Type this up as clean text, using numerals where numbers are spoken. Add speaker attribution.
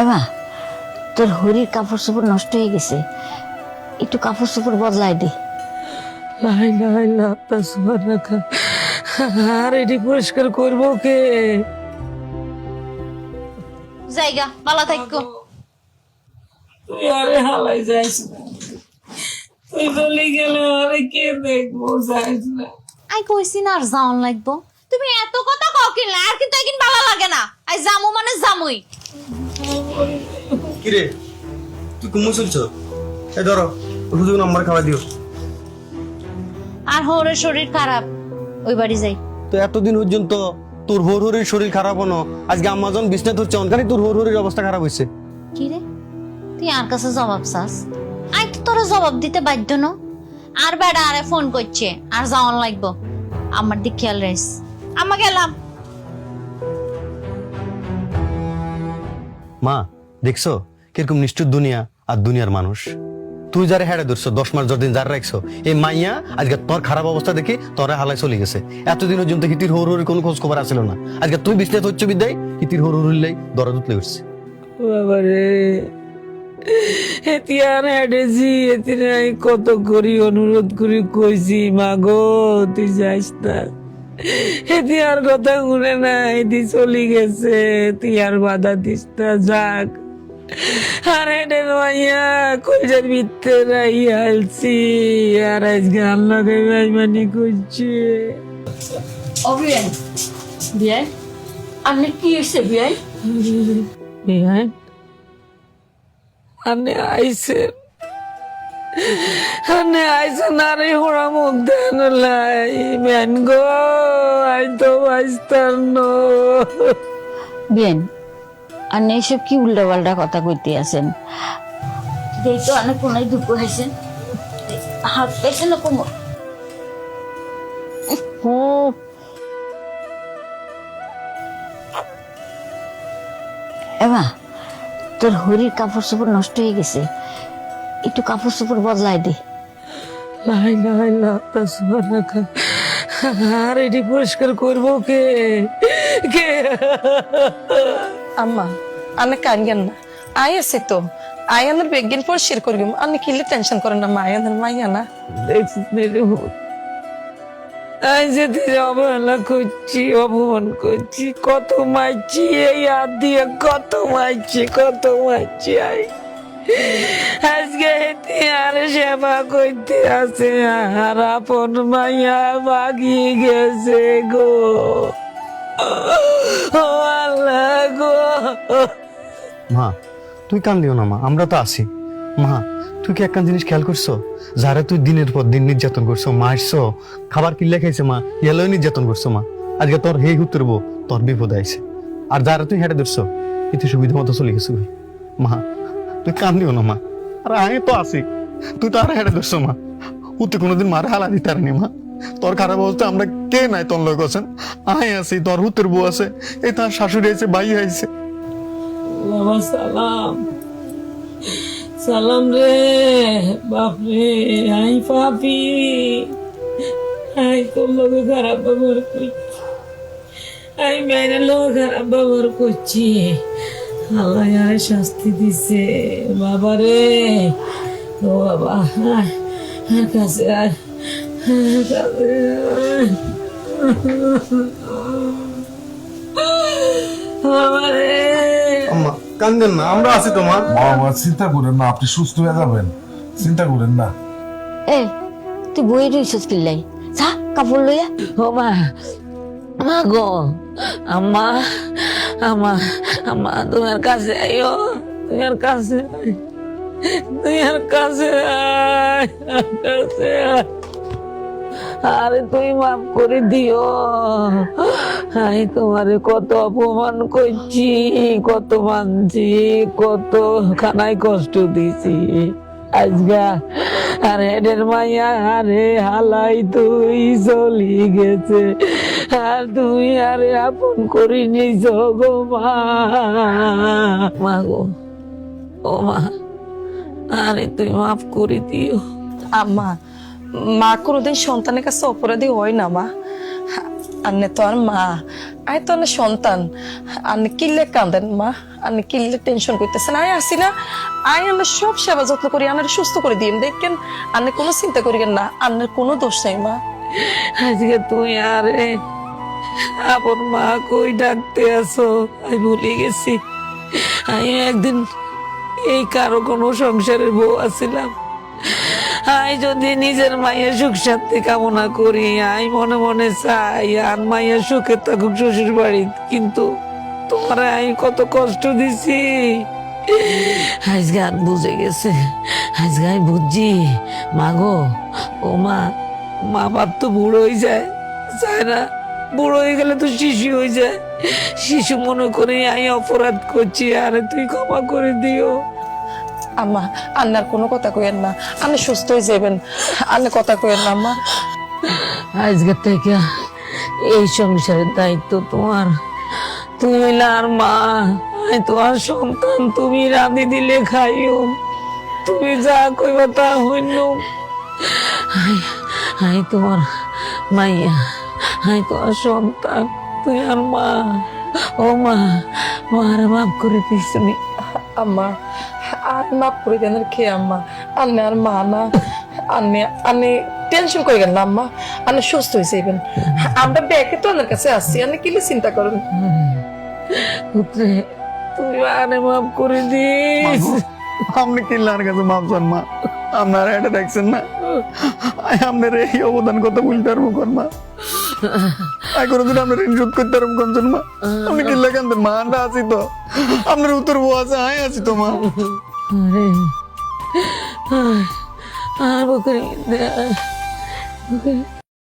Speaker 1: এমা তোর হরির কাপড় চোপড় নষ্ট হয়ে গেছে, একটু কাপড় চোপড় বদলাই দে।
Speaker 2: আর এটি পরিষ্কার করবো কে?
Speaker 3: জায়গা ভালো থাকো।
Speaker 2: তুই আরে হালাই যাইস না, তুই চলে গেলে আরে কে দেখবো, যাইস না।
Speaker 3: আই কইছি না আর যাওন লাগবো, তুমি এত কথা কও কি আর কিন্তু একদিন ভালো লাগে না। আই জামু মানে জামুই।
Speaker 4: কিরে তুই কুমু চলছ? এই ধরো ওষুধ নাম্বার খাওয়া দিও।
Speaker 3: আর হোরের শরীর খারাপ, ওই বাড়ি যাই।
Speaker 4: তো এতদিন পর্যন্ত তোর হোর হরির শরীর খারাপ হনো, আজকে আমাজন বিছনা ধরছে অনকারই তোর হোর হরির অবস্থা খারাপ হয়েছে।
Speaker 3: কি রে তুই আর কাছে জবাব চাস? আই তো তোর জবাব দিতে বাধ্য ন। আর বেড়া আরে ফোন করছে আর যাওন লাগবো, আমার দিক খেয়াল রাখিস। আমা গেলাম।
Speaker 4: মা দেখছো কিরকম নিষ্ঠুর দুনিয়া আর দুনিয়ার মানুষ। তুই যারা হেড়ে ধরছো 10 মাস যতদিন যারা রাখছো, এই মাইয়া আজকে তোর খারাপ অবস্থা দেখি তোরা হালাই চলে গেছে। এতদিন পর্যন্ত হিতির হোর হরির কোনো খোঁজ খবর আসছিল না, আজকে তুই বিছনা হচ্ছে বিদায় হিতির হোর হরির দরদ উঠলে উঠছে।
Speaker 2: বাবারে এতিয়ার হেডেছি, এতিরাই কত করি অনুরোধ করি কইছি, মা গো তুই যাইস না। এতিয়ার কথা শুনে না, এটি চলি গেছে, তুই আর বাধা দিস না, যাক। আর হেডের মাইয়া কইজার ভিতরে রাই হালছি, আর আজকে আল্লাহ বেইমানি করছে।
Speaker 1: অবিয়ান বিয়াই আপনি কি হয়েছে বিয়াই?
Speaker 2: বিহাই আনে আইসেন, আনে আইসেন, আরে হোড়া মুখ দেন লাই মেন গো, আই তো বাঁচতাম না।
Speaker 1: বিয়ান আপনি এসব কি উল্টা পাল্টা কথা কইতে আছেন? দেখ তো অনেক কোনায় দুঃখ হয়েছেন, হাত পেয়েছে না কোমর। এমা তোর হরির কাপড় চোপড় নষ্ট হয়ে গেছে, একটু কাপড় চোপড় বদলাই দে।
Speaker 2: লাই লাই লাতা সুবহানাকা। আর এটি পরিষ্কার করবো কে? কে?
Speaker 5: আম্মা আনে কানগেন না, আই আছে তো, আই আনের বেগিন পরিষ্কার করবি, আনে কিলে টেনশন করেন না, মা আনের মাইয়া না।
Speaker 2: দেখছিস মেরে আমি যেতে অবহেলা করছি, অপমান করছি, কত মারছি, এই হাত দিয়ে কত মারছি, কত মারছি। আজকে হেঁটে আর সেবা করতে আছে, আর আপন মাইয়া মাগি গেছে গো, ও আল্লাহ গো।
Speaker 4: মা তুই কান্দিও না মা, আমরা তো আছি। মা তুই কি একটা জিনিস খেয়াল করছো, যারা তুই দিনের পর দিন নির্যাতন করছো, মারছো, খাবার কিল্লা খাইছে মা, এলো নির্যাতন করছো মা, আজকে তোর হেই উত্তরবো, তোর বিপদ আইছে। আর যারা তুই হেঁটে ধরছো কিন্তু সুবিধা মতো চলে গেছো। মা তুই কান্দিও না মা, আর আমি তো আছি, তুই তো আর হেঁটে ধরছো মা, তুই কোনোদিন মারে হালা দিতে পারিনি মা। তোর খারাপ অবস্থা আমরা কে নাই তোর লোক আছেন, আয় আছি, তোর হুতের বউ আছে, এই তার শাশুড়ি আইছে, ভাই আইছে।
Speaker 2: বাবা সালাম, সালাম রে বাপরে, আই পাপি, আই তোর লোকে খারাপ ব্যবহার করছি, আই মেয়ের লোক খারাপ ব্যবহার করছি, আল্লাহ আর শাস্তি দিছে বাবা রে। ও বাবা আর কাছে আর কাছে বাবা রে।
Speaker 4: আম্মা কান্দেন না, আমরা আছি তোমার।
Speaker 6: বাবা চিন্তা করেন না, আপনি সুস্থ হয়ে যাবেন, চিন্তা করেন না।
Speaker 1: এ তুই বই রইছিস কিল্লাই, যা কাপড় লইয়া।
Speaker 2: ও মা, মা গো, আম্মা, আম্মা, আম্মা তোমার কাছে আইও, তোমার কাছে আই, তোমার কাছে আয়, কাছে আয়। আরে তুমি মাফ করে দিও, আমি তোমারে কত অপমান করছি, কত মানছি, কত খানায় কষ্ট দিছি, আজকা আর হেডের মাইয়া আরে হালাই তুই চলি গেছে, আর তুমি আরে আপন করি নিছ গো মা। মা গো, ও মা, আরে তুই মাফ করে দিও।
Speaker 5: আম্মা মা কোনোদিন সন্তানের কাছে অপরাধী হয় না মা, আন্নে তো আর মা, আয় তো আন্নে সন্তান, আন্নে কিল্লে কান্দেন মা, আন্নে কিল্লে টেনশন করতেছেন, আয় আসি না, আয় আমরা সব সেবা যত্ন করি, আন্নারে সুস্থ করে দিই, দেখেন আন্নে কোনো চিন্তা করিবেন না, আন্নের কোনো দোষ নাই মা।
Speaker 2: আজকে তুই আরে আপন মা কই ডাকতে আসো, আমি ভুলে গেছি। আমি একদিন এই কারো কোনো সংসারের বউ আছিলাম। আই যদি নিজের মায়ের সুখ শান্তি কামনা করি, আই মনে মনে চাই আর মায়ের সুখে থাকুক শ্বশুর বাড়ি, কিন্তু তোমার আমি কত কষ্ট দিছি আজকে আর বুঝে গেছে। আজকে আমি বুঝছি মা গো, ও মা, মা বাপ তো বুড়ো হয়ে যায়, চায় না, বুড়ো হয়ে গেলে তো শিশু হয়ে যায়। শিশু মনে করে আমি অপরাধ করছি, আরে তুই ক্ষমা করে দিও।
Speaker 5: আম্মা আন্নার কোনো কথা কইেন না, আন্নে সুস্থ হয়ে যাবেন, আন্নে কথা কইেন না আম্মা।
Speaker 2: আজকে থেকে এই সংসারের দায়িত্ব তোমার, তুমি না আর মা, আমি তোমার সন্তান, তুমি রাঁধি দিলে খাইও, তুমি যা কইবা তা হইল। আমি তোমার মাইয়া, আমি তোমার সন্তান, তুই আর মা। ও মা, মার মাফ করে দিস নি।
Speaker 5: আম্মা আর মাফ করে দেন খেয়ে আম্মা, আন্নে আর মা না, আন্নে টেনশন করিবেন না আম্মা, আন্নে সুস্থ হয়ে যাবেন, আমরা ব্যাগে তো আন্নের কাছে আসছি, আন্নে কিলে চিন্তা করেন।
Speaker 2: পুত্রে, তুই আরে মাফ করে দিস।
Speaker 4: আপনি কিল্লার কাছে মাপ চান মা, আপনারা এটা দেখছেন না, আপনার এই অবদান কত বলতে পারবো কর মা, আই কোনোদিন আপনার ঋণ শোধ করতে পারবো কোনজন মা, আপনি কিল্লা কান্দেন মা, আমরা আছি তো, আপনার উত্তর বউ আছে, আই আছি তো মা।
Speaker 2: আরে আর বকরি